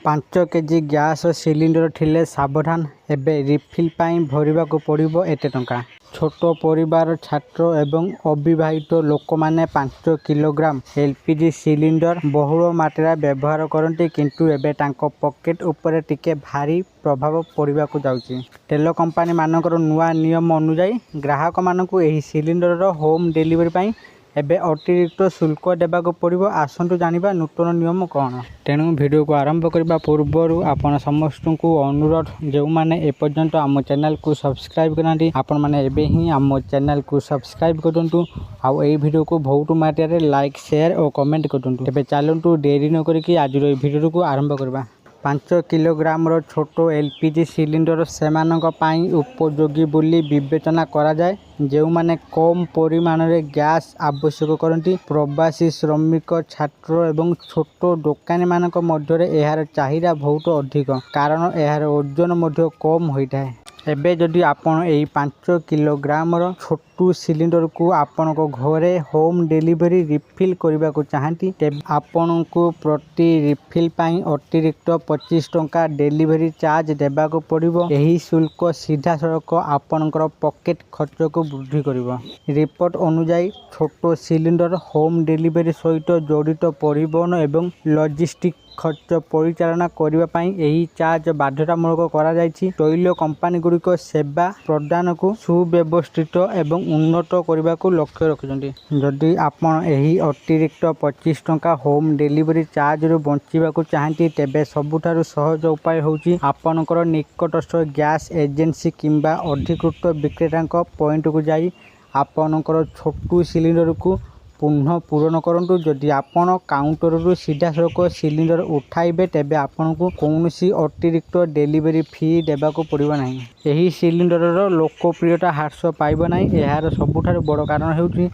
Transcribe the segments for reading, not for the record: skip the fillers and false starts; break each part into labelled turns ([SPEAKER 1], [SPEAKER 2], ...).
[SPEAKER 1] 5 KG gas cylinder थिले सावधान एबे रिफिल पाई भरिबाकू पड़िबो एते टंका। छोट परिवार छात्र एवं अविवाहित लोक माने 5 किलोग्राम एलपीजी सिलिंडर बहुल मात्रा व्यवहार करती किंतु एबे तांको पॉकेट उपरे टिके भारी प्रभाव पड़िबाकू जाउची। तेल कंपनी मानकर नुआ नियम अनुसार ग्राहक मानकू एही सिलिंडर होम डिलीवरी पाई एबे अतिरिक्त शुल्क देबाक पड़िबो। आसंतु जानिबा नूतन नियम कौन। तेणु वीडियो को आरंभ करबा पूर्वर आपण समस्त को अनुरोध जो माने एपर्यंत आम चैनल को सब्सक्राइब करनाती आपण माने एबे ही आम चैनल को सब्सक्राइब करंतु आउ ए वीडियो को बहुत मात्रा लाइक शेयर और कमेंट करंतु। तेबे चलंतु देरी न करिकि आज वीडियो को आरंभ करबा। 5 किलोग्राम छोट एलपीजी सिलिंडर सेमानक पाई उपयोगी बोली विवेचना करा जाए जो माने कम परिमाण रे गैस आवश्यक करती। प्रवासी श्रमिक छात्र एवं छोट दुकानी मानक मध्य यार चाहिदा बहुत अधिक कारण यार ओजन मध्य कम होता है। एबे जदि आपण एही 5 किलोग्राम छोटू सिलिंडर को आपण को घरे होम डिलीवरी रिफिल करने को चाहती तेज आपण को प्रति रिफिल पाई अतिरिक्त 25 टंका डिलीवरी चार्ज देबा को पड़िबो। एही शुल्क सीधा सड़क आपणकर पॉकेट खर्च को वृद्धि करिबो। रिपोर्ट अनुसार छोट सिलिंडर होम डिलीवरी सहित जड़ित परिवहन एवं लॉजिस्टिक खर्च परिचालना करने पाई एही चार्ज बाध्यतामूलक करा जायछि। तैल कंपनी गुड़िक सेवा प्रदान को सुव्यवस्थित एवं उन्नत करने को लक्ष्य रखिछन्ति। जदि आपण एही अतिरिक्त 25 टंका होम डिलीवरी चार्ज रु बंचिबा को चाहती तेबे सबुठारु सहज उपाय होउछि आपणकर निकटस्थ गैस एजेंसी किंबा अधिकृत विक्रेता पॉइंट को जाई आपणकर छोटू सिलिंडर को पुनः पूरण करंतु। जदि आपण काउंटर रु सीधा सड़क सिलिंडर उठाइबे तेबे आपण को कौनसी अतिरिक्त डिलीवरी फी देबा को पड़िबो नाही। एही सिलिंडर लोकप्रियता ह्रास पाइबो नाही। एहार सबुठारु बड़ कारण हेउछि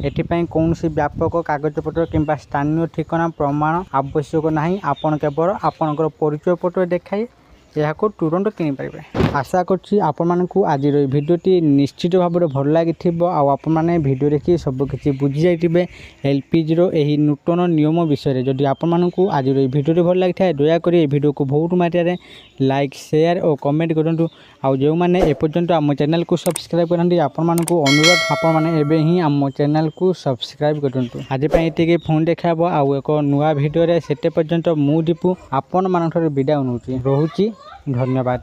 [SPEAKER 1] एथिपाई कौनसी व्यापक कागजपत्र किंबा स्थानीय ठिकाना प्रमाण आवश्यक नाही। आपण केवल आपणकर परिचय पत्र देखाई यह को तुरंत किनी पारे। आशा करछि आपण मानकू आज भिडियोटी निश्चित भाव में भल लगी आपण मैंने भिडियो देखिए सबकि बुझी जाइए एलपीजी एही नूतन नियम विषय। जदि आपण मानकू आज भिडियोटी भल लगी था दयाकोरी ये भिडियो को बहुत मात्रा लाइक शेयर और कमेंट करूँ। आउ जो मैंने एपर्यंत आम चैनल को सब्सक्राइब करते आपण मानकू अनुरोध आपण मैंने एबे ही आम चैनल को सब्सक्राइब करूँ। आज ये फोन देखा आउ एक नुआ भिडियो से पर्यंत मु दीपू आपण मान विदाय नौची। रोची धन्यवाद।